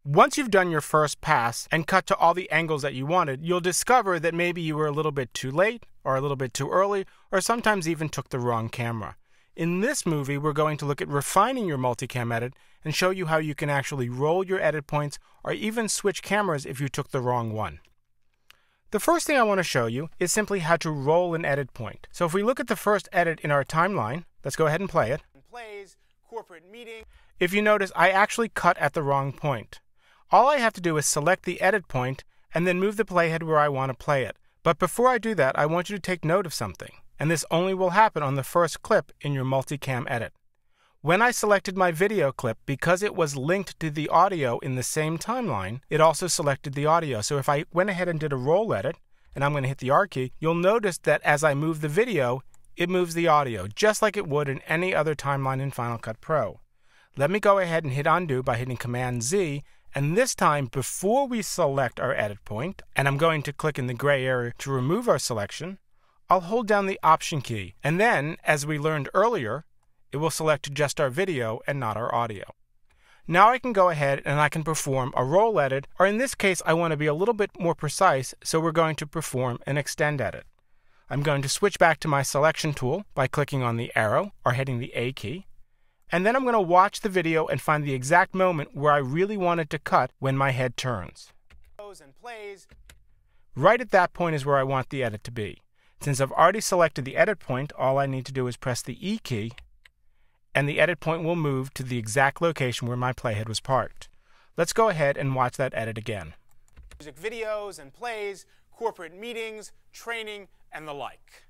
Once you've done your first pass and cut to all the angles that you wanted, you'll discover that maybe you were a little bit too late, or a little bit too early, or sometimes even took the wrong camera. In this movie, we're going to look at refining your multicam edit and show you how you can actually roll your edit points or even switch cameras if you took the wrong one. The first thing I want to show you is simply how to roll an edit point. So if we look at the first edit in our timeline, let's go ahead and play it. Plays, corporate meeting. If you notice, I actually cut at the wrong point. All I have to do is select the edit point and then move the playhead where I want to play it. But before I do that, I want you to take note of something. And this only will happen on the first clip in your multicam edit. When I selected my video clip, because it was linked to the audio in the same timeline, it also selected the audio. So if I went ahead and did a roll edit, and I'm going to hit the R key, you'll notice that as I move the video, it moves the audio, just like it would in any other timeline in Final Cut Pro. Let me go ahead and hit undo by hitting Command Z, and this time, before we select our edit point, and I'm going to click in the gray area to remove our selection, I'll hold down the Option key, and then, as we learned earlier, it will select just our video and not our audio. Now I can go ahead and I can perform a roll edit, or in this case I want to be a little bit more precise, so we're going to perform an extend edit. I'm going to switch back to my selection tool by clicking on the arrow or hitting the A key, and then I'm going to watch the video and find the exact moment where I really wanted to cut when my head turns. And plays. Right at that point is where I want the edit to be. Since I've already selected the edit point, all I need to do is press the E key, and the edit point will move to the exact location where my playhead was parked. Let's go ahead and watch that edit again. Music videos and plays, corporate meetings, training, and the like.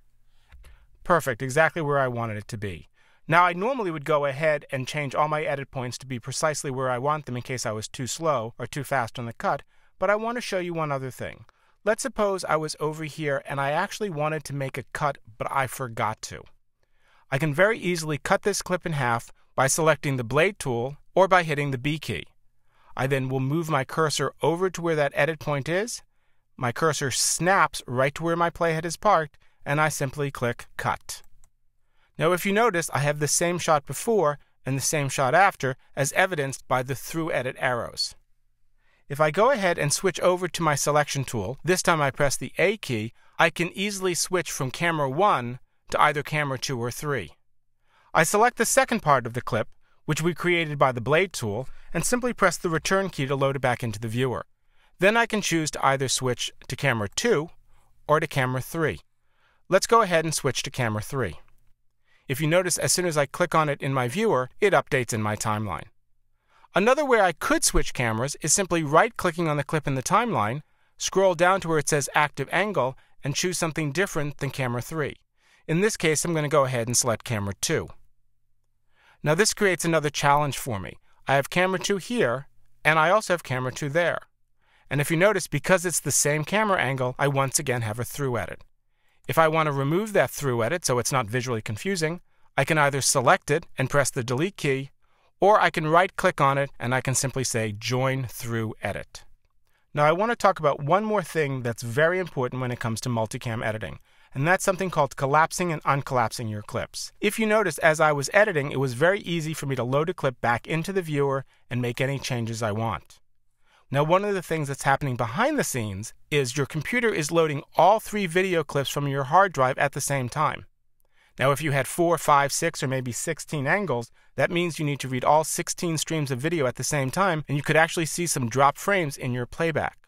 Perfect, exactly where I wanted it to be. Now I normally would go ahead and change all my edit points to be precisely where I want them in case I was too slow or too fast on the cut, but I want to show you one other thing. Let's suppose I was over here and I actually wanted to make a cut, but I forgot to. I can very easily cut this clip in half by selecting the blade tool or by hitting the B key. I then will move my cursor over to where that edit point is. My cursor snaps right to where my playhead is parked, and I simply click Cut. Now if you notice, I have the same shot before and the same shot after, as evidenced by the through edit arrows. If I go ahead and switch over to my selection tool, this time I press the A key, I can easily switch from camera 1 to either camera 2 or 3. I select the second part of the clip, which we created by the blade tool, and simply press the return key to load it back into the viewer. Then I can choose to either switch to camera 2 or to camera 3. Let's go ahead and switch to camera 3. If you notice, as soon as I click on it in my viewer, it updates in my timeline. Another way I could switch cameras is simply right-clicking on the clip in the timeline, scroll down to where it says Active Angle, and choose something different than camera 3. In this case, I'm going to go ahead and select camera 2. Now this creates another challenge for me. I have camera 2 here, and I also have camera 2 there. And if you notice, because it's the same camera angle, I once again have a through edit. If I want to remove that through edit so it's not visually confusing, I can either select it and press the delete key, or I can right-click on it and I can simply say Join Through Edit. Now I want to talk about one more thing that's very important when it comes to multicam editing, and that's something called collapsing and uncollapsing your clips. If you notice, as I was editing, it was very easy for me to load a clip back into the viewer and make any changes I want. Now one of the things that's happening behind the scenes is your computer is loading all 3 video clips from your hard drive at the same time. Now if you had 4, 5, 6, or maybe 16 angles, that means you need to read all 16 streams of video at the same time, and you could actually see some drop frames in your playback.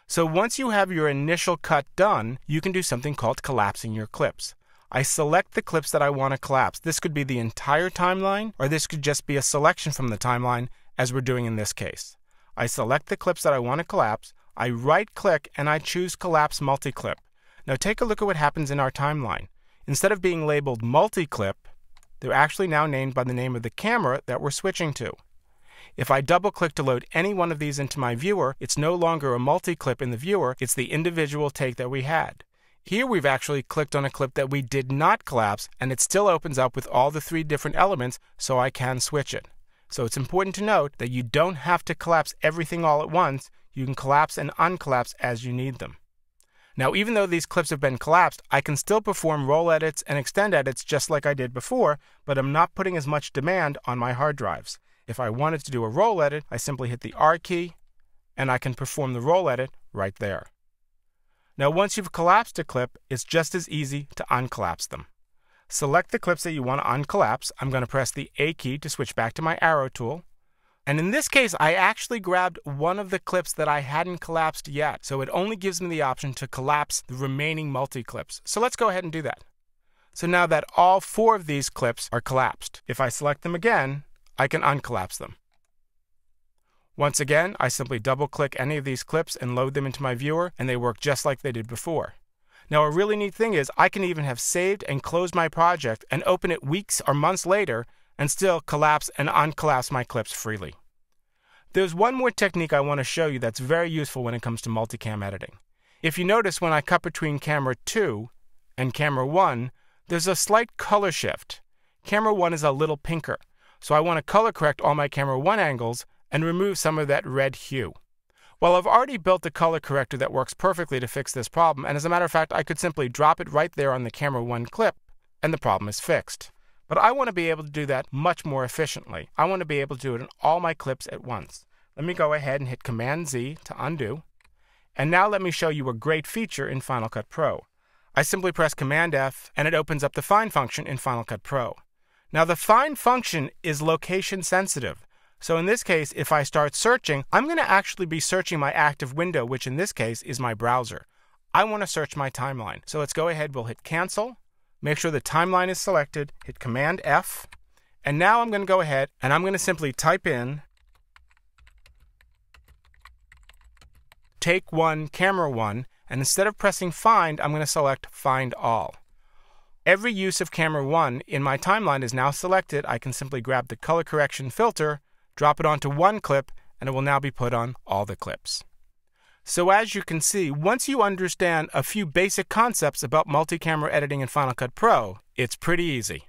So once you have your initial cut done, you can do something called collapsing your clips. I select the clips that I want to collapse. This could be the entire timeline, or this could just be a selection from the timeline, as we're doing in this case. I select the clips that I want to collapse, I right-click, and I choose Collapse Multiclip. Now take a look at what happens in our timeline. Instead of being labeled multiclip, they're actually now named by the name of the camera that we're switching to. If I double-click to load any one of these into my viewer, it's no longer a multi-clip in the viewer, it's the individual take that we had. Here we've actually clicked on a clip that we did not collapse, and it still opens up with all the 3 different elements, so I can switch it. So it's important to note that you don't have to collapse everything all at once. You can collapse and uncollapse as you need them. Now, even though these clips have been collapsed, I can still perform roll edits and extend edits just like I did before, but I'm not putting as much demand on my hard drives. If I wanted to do a roll edit, I simply hit the R key, and I can perform the roll edit right there. Now once you've collapsed a clip, it's just as easy to uncollapse them. Select the clips that you want to uncollapse. I'm going to press the A key to switch back to my arrow tool. And in this case, I actually grabbed one of the clips that I hadn't collapsed yet, so it only gives me the option to collapse the remaining multi-clips. So let's go ahead and do that. So now that all 4 of these clips are collapsed, if I select them again, I can uncollapse them. Once again, I simply double-click any of these clips and load them into my viewer, and they work just like they did before. Now a really neat thing is I can even have saved and closed my project and open it weeks or months later and still collapse and uncollapse my clips freely. There's one more technique I want to show you that's very useful when it comes to multicam editing. If you notice, when I cut between camera 2 and camera 1, there's a slight color shift. Camera 1 is a little pinker, so I want to color correct all my camera 1 angles and remove some of that red hue. Well, I've already built a color corrector that works perfectly to fix this problem, and as a matter of fact, I could simply drop it right there on the camera 1 clip, and the problem is fixed. But I want to be able to do that much more efficiently. I want to be able to do it in all my clips at once. Let me go ahead and hit Command-Z to undo. And now let me show you a great feature in Final Cut Pro. I simply press Command-F, and it opens up the Find function in Final Cut Pro. Now the Find function is location sensitive. So in this case, if I start searching, I'm going to actually be searching my active window, which in this case is my browser. I want to search my timeline. So let's go ahead, we'll hit Cancel, make sure the timeline is selected, hit Command-F, and now I'm going to go ahead and I'm going to simply type in Take 1, Camera 1, and instead of pressing Find, I'm going to select Find All. Every use of Camera 1 in my timeline is now selected. I can simply grab the color correction filter, drop it onto one clip, and it will now be put on all the clips. So as you can see, once you understand a few basic concepts about multi-camera editing in Final Cut Pro, it's pretty easy.